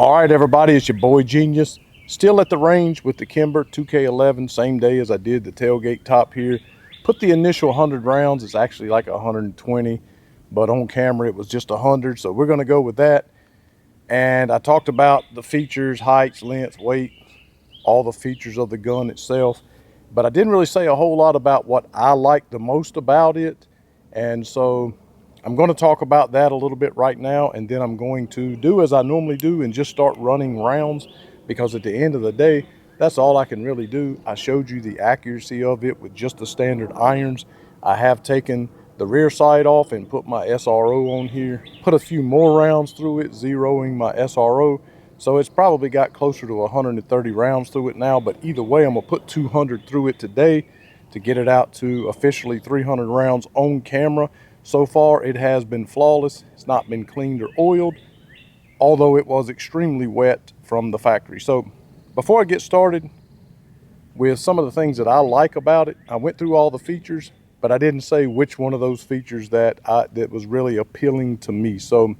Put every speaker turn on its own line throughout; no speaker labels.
All right, everybody, it's your boy Genius. Still at the range with the Kimber 2K11, same day as I did the tailgate top here. Put the initial 100 rounds, it's actually like 120, but on camera it was just 100, so we're gonna go with that. And I talked about the features, heights, lengths, weight, all the features of the gun itself, but I didn't really say a whole lot about what I like the most about it. And so I'm going to talk about that a little bit right now, and then I'm going to do as I normally do and just start running rounds, because at the end of the day, that's all I can really do. I showed you the accuracy of it with just the standard irons. I have taken the rear sight off and put my SRO on here, put a few more rounds through it, zeroing my SRO. So it's probably got closer to 130 rounds through it now, but either way, I'm gonna put 200 through it today to get it out to officially 300 rounds on camera. So far, it has been flawless. It's not been cleaned or oiled, although it was extremely wet from the factory. So before I get started with some of the things that I like about it, I went through all the features, but I didn't say which one of those features that was really appealing to me. So,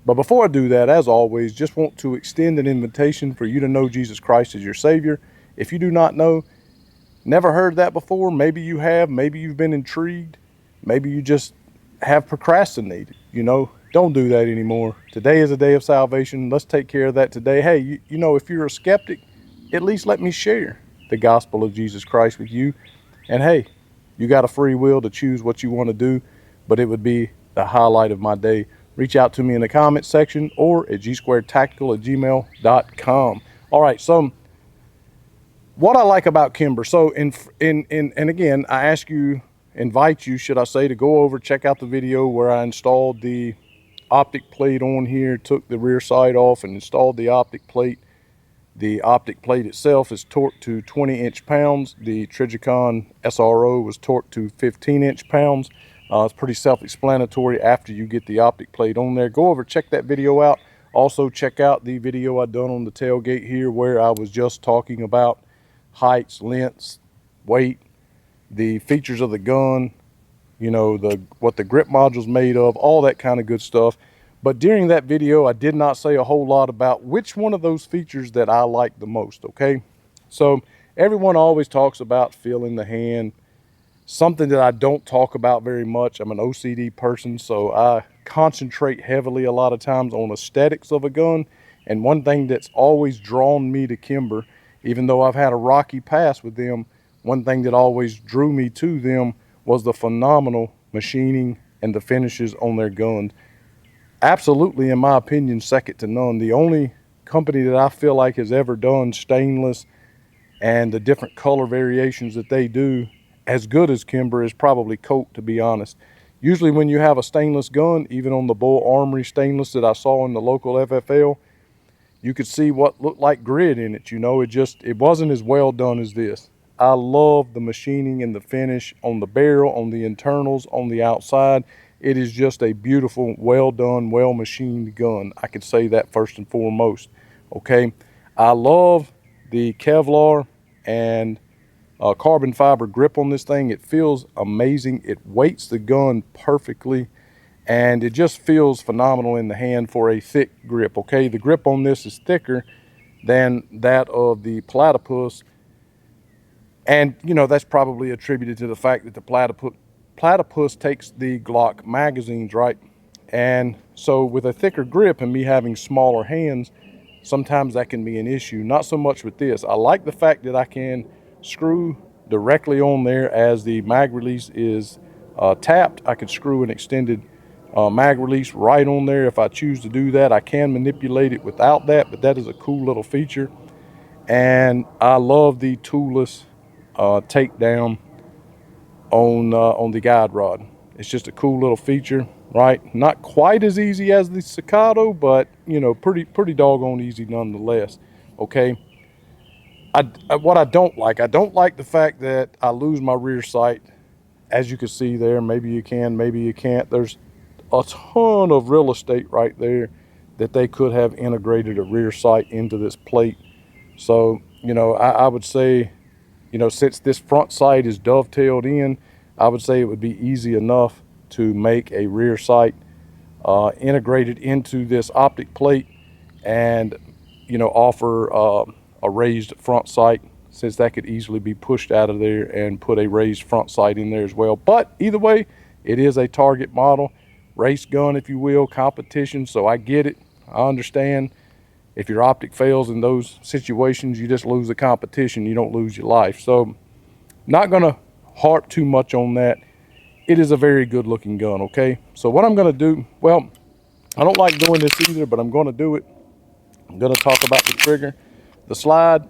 but before I do that, as always, just want to extend an invitation for you to know Jesus Christ as your Savior. If you do not know, never heard that before, maybe you have, maybe you've been intrigued, maybe you just have procrastinated, don't do that anymore. Today is a day of salvation. Let's take care of that today. Hey, you know, if you're a skeptic, at least let me share the gospel of Jesus Christ with you. And hey, you got a free will to choose what you want to do, but it would be the highlight of my day. Reach out to me in the comment section or at gsquaredtactical@gmail.com. All right, so what I like about Kimber. So and again, invite you, should I say, to go over, check out the video where I installed the optic plate on here, took the rear sight off and installed the optic plate. The optic plate itself is torqued to 20 inch-pounds. The Trijicon SRO was torqued to 15 inch-pounds. It's pretty self-explanatory after you get the optic plate on there. Go over, check that video out. Also check out the video I done on the tailgate here where I was just talking about heights, lengths, weight, the features of the gun, what the grip module's made of, all that kind of good stuff. But during that video, I did not say a whole lot about which one of those features that I like the most, okay? So everyone always talks about feeling the hand, something that I don't talk about very much. I'm an OCD person, so I concentrate heavily a lot of times on aesthetics of a gun. And one thing that's always drawn me to Kimber, even though I've had a rocky past with them, one thing that always drew me to them was the phenomenal machining and the finishes on their guns. Absolutely, in my opinion, second to none. The only company that I feel like has ever done stainless and the different color variations that they do as good as Kimber is probably Colt, to be honest. Usually when you have a stainless gun, even on the Bull Armory stainless that I saw in the local FFL, you could see what looked like grit in it. It wasn't as well done as this. I love the machining and the finish on the barrel, on the internals, on the outside. It is just a beautiful, well done, well machined gun. I could say that first and foremost. Okay, I love the Kevlar and carbon fiber grip on this thing. It feels amazing. It weights the gun perfectly, and it just feels phenomenal in the hand for a thick grip. Okay, the grip on this is thicker than that of the Platypus, and that's probably attributed to the fact that the Platypus takes the Glock magazines, right? And so with a thicker grip and me having smaller hands, sometimes that can be an issue. Not so much with this. I like the fact that I can screw directly on there as the mag release is tapped. I could screw an extended mag release right on there if I choose to do that. I can manipulate it without that, but that is a cool little feature. And I love the toolless takedown on the guide rod. It's just a cool little feature, right? Not quite as easy as the Staccato, but pretty doggone easy nonetheless. Okay, what I don't like the fact that I lose my rear sight. As you can see there, maybe you can, maybe you can't. There's a ton of real estate right there that they could have integrated a rear sight into this plate. So I would say, since this front sight is dovetailed in, I would say it would be easy enough to make a rear sight integrated into this optic plate. And offer a raised front sight, since that could easily be pushed out of there and put a raised front sight in there as well. But either way, it is a target model, race gun, if you will, competition. So I get it. I understand. If your optic fails in those situations, you just lose the competition. You don't lose your life. So not going to harp too much on that. It is a very good looking gun, okay? So what I'm going to do, well, I don't like doing this either, but I'm going to do it. I'm going to talk about the trigger. The slide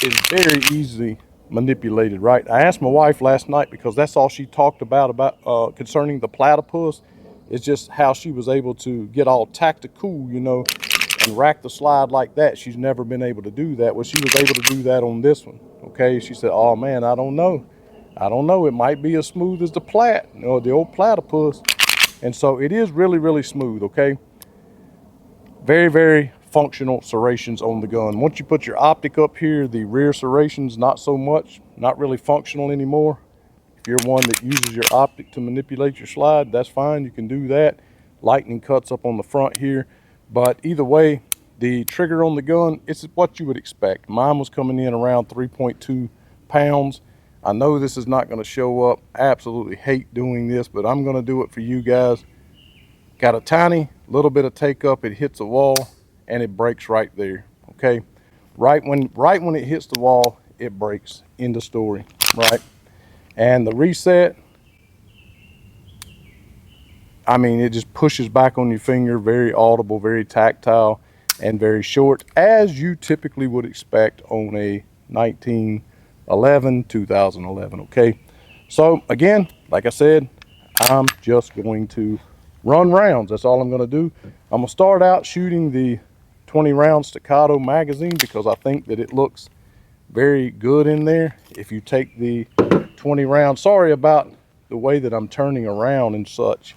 is very easily manipulated, right? I asked my wife last night, because that's all she talked about concerning the platypus. It's just how she was able to get all tactical, and rack the slide like that. She's never been able to do that. Well, she was able to do that on this one, okay? She said, oh man, I don't know. It might be as smooth as the the old platypus. And so it is really, really smooth, okay? Very, very functional serrations on the gun. Once you put your optic up here, the rear serrations, not so much, not really functional anymore. If you're one that uses your optic to manipulate your slide, that's fine, you can do that. Lightning cuts up on the front here. But either way, the trigger on the gun, it's what you would expect. Mine was coming in around 3.2 pounds. I know this is not going to show up. I absolutely hate doing this, but I'm going to do it for you guys. Got a tiny little bit of take up, it hits a wall and it breaks right there, okay? Right when it hits the wall, it breaks. End of story, right? And the reset, I mean, it just pushes back on your finger, very audible, very tactile, and very short, as you typically would expect on a 2011, okay? So again, like I said, I'm just going to run rounds. That's all I'm going to do. I'm going to start out shooting the 20 round staccato magazine, because I think that it looks very good in there. If you take the 20 round, sorry about the way that I'm turning around and such,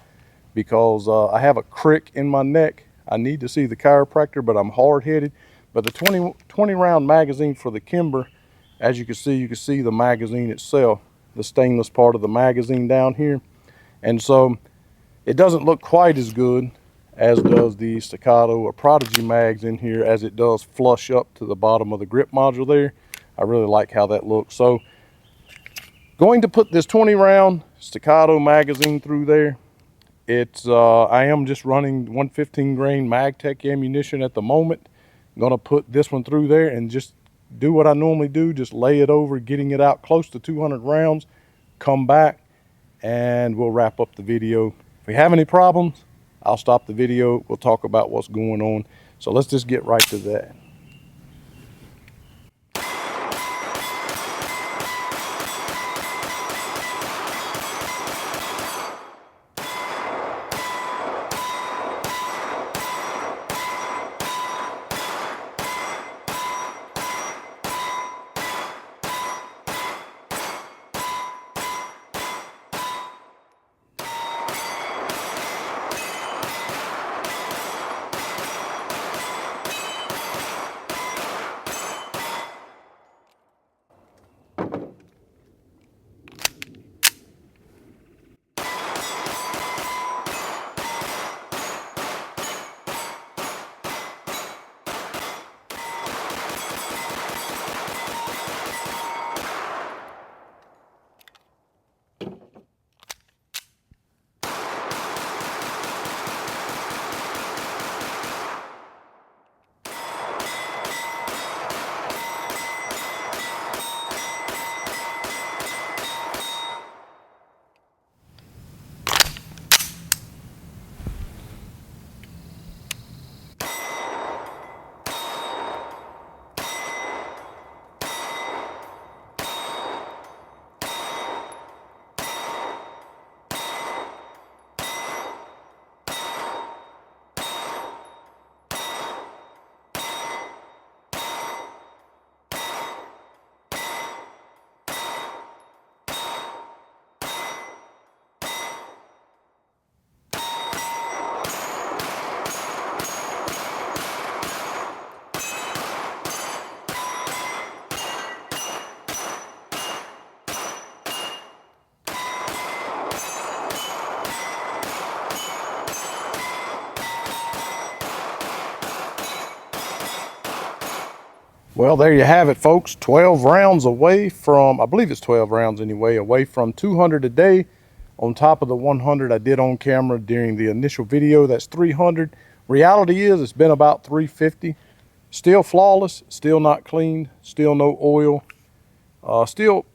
because I have a crick in my neck. I need to see the chiropractor, but I'm hard-headed. But the 20 round magazine for the Kimber, as you can see the magazine itself, the stainless part of the magazine down here. And so it doesn't look quite as good as does the staccato or Prodigy mags in here, as it does flush up to the bottom of the grip module there. I really like how that looks. So going to put this 20 round staccato magazine through there. It's I am just running 115 grain MagTech ammunition at the moment. I'm gonna put this one through there and just do what I normally do, just lay it over, getting it out close to 200 rounds, come back, and we'll wrap up the video. If we have any problems, I'll stop the video. We'll talk about what's going on. So let's just get right to that. Well, there you have it, folks. 12 rounds away from, I believe it's 12 rounds anyway, away from 200 a day on top of the 100 I did on camera during the initial video. That's 300. Reality is it's been about 350. Still flawless, still not cleaned, still no oil. Still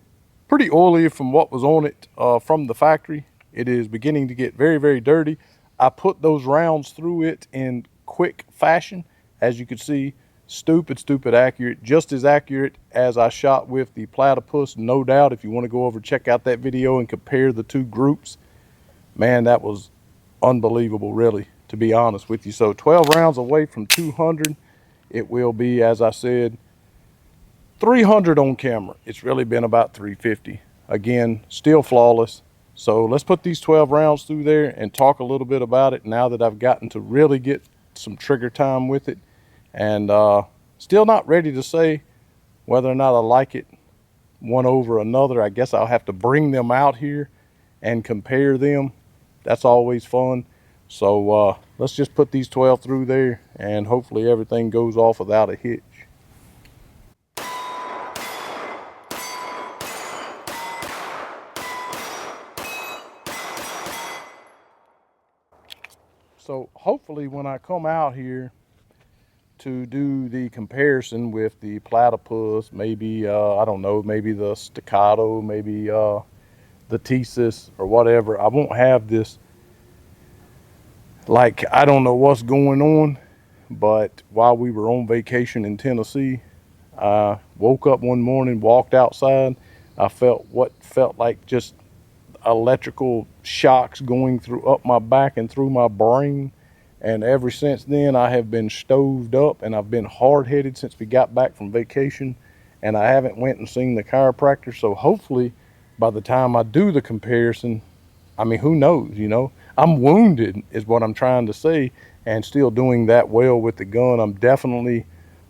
pretty oily from what was on it from the factory. It is beginning to get very, very dirty. I put those rounds through it in quick fashion. As you can see, stupid accurate, just as accurate as I shot with the platypus, no doubt. If you want to go over, check out that video and compare the two groups. Man, that was unbelievable, really, to be honest with you. So 12 rounds away from 200. It will be, as I said, 300 on camera. It's really been about 350. Again, still flawless. So let's put these 12 rounds through there and talk a little bit about it now that I've gotten to really get some trigger time with it. And still not ready to say whether or not I like it one over another. I guess I'll have to bring them out here and compare them. That's always fun. So let's just put these 12 through there and hopefully everything goes off without a hitch. So hopefully when I come out here to do the comparison with the platypus, maybe, I don't know, maybe the staccato, maybe the thesis or whatever, I won't have this, like, I don't know what's going on, but while we were on vacation in Tennessee, I woke up one morning, walked outside, I felt what felt like just electrical shocks going through up my back and through my brain. And ever since then I have been stoved up and I've been hard-headed since we got back from vacation, and I haven't went and seen the chiropractor. So hopefully by the time I do the comparison, I mean, who knows, you know, I'm wounded is what I'm trying to say, and still doing that well with the gun. I'm definitely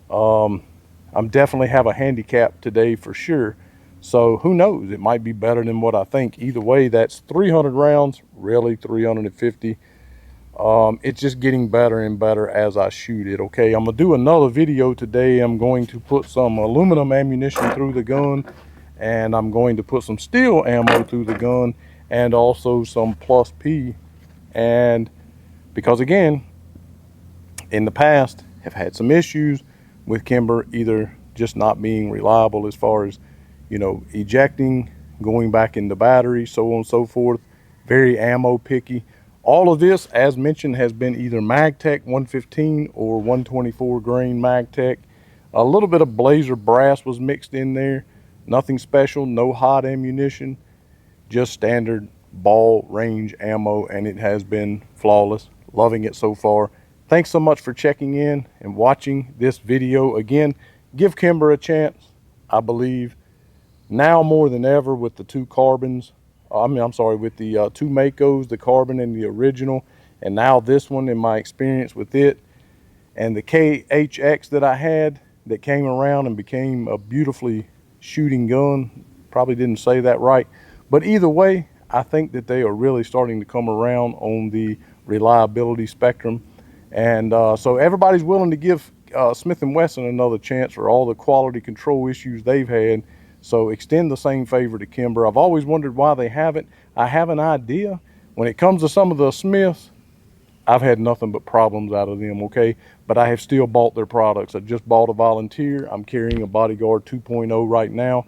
have a handicap today for sure. So who knows, it might be better than what I think. Either way, that's 300 rounds, really 350. It's just getting better and better as I shoot it. Okay, I'm gonna do another video today. I'm going to put some aluminum ammunition through the gun, and I'm going to put some steel ammo through the gun, and also some plus P. And because again, in the past, have had some issues with Kimber, either just not being reliable as far as, you know, ejecting, going back into battery, so on and so forth. Very ammo picky. All of this, as mentioned, has been either MagTech 115 or 124 grain MagTech. A little bit of Blazer brass was mixed in there. Nothing special, no hot ammunition, just standard ball range ammo, and it has been flawless. Loving it so far. Thanks so much for checking in and watching this video. Again, give Kimber a chance. I believe now more than ever with the two carbons, with the two Makos, the carbon and the original, and now this one, in my experience with it, and the KHX that I had that came around and became a beautifully shooting gun. Probably didn't say that right, but either way, I think that they are really starting to come around on the reliability spectrum. And so everybody's willing to give Smith & Wesson another chance for all the quality control issues they've had. So extend the same favor to Kimber. I've always wondered why they haven't. I have an idea. When it comes to some of the Smiths, I've had nothing but problems out of them, okay? But I have still bought their products. I just bought a Volunteer. I'm carrying a Bodyguard 2.0 right now.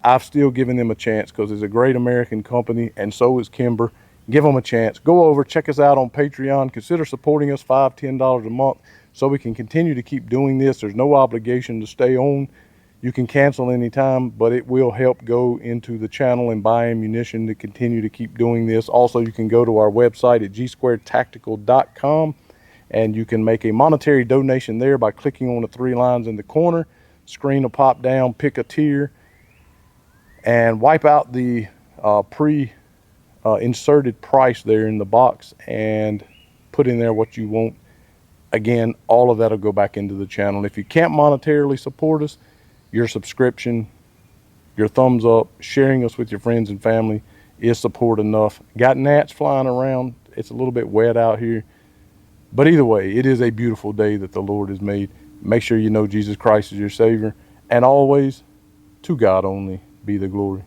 I've still given them a chance because it's a great American company, and so is Kimber. Give them a chance. Go over, check us out on Patreon. Consider supporting us $5, $10 a month so we can continue to keep doing this. There's no obligation to stay on. You can cancel anytime, but it will help go into the channel and buy ammunition to continue to keep doing this. Also, you can go to our website at gsquaredtactical.com, and you can make a monetary donation there by clicking on the three lines in the corner. Screen will pop down, pick a tier, and wipe out the inserted price there in the box and put in there what you want. Again, all of that will go back into the channel. If you can't monetarily support us, your subscription, your thumbs up, sharing us with your friends and family is support enough. Got gnats flying around. It's a little bit wet out here. But either way, it is a beautiful day that the Lord has made. Make sure you know Jesus Christ is your Savior, And always, to God only be the glory.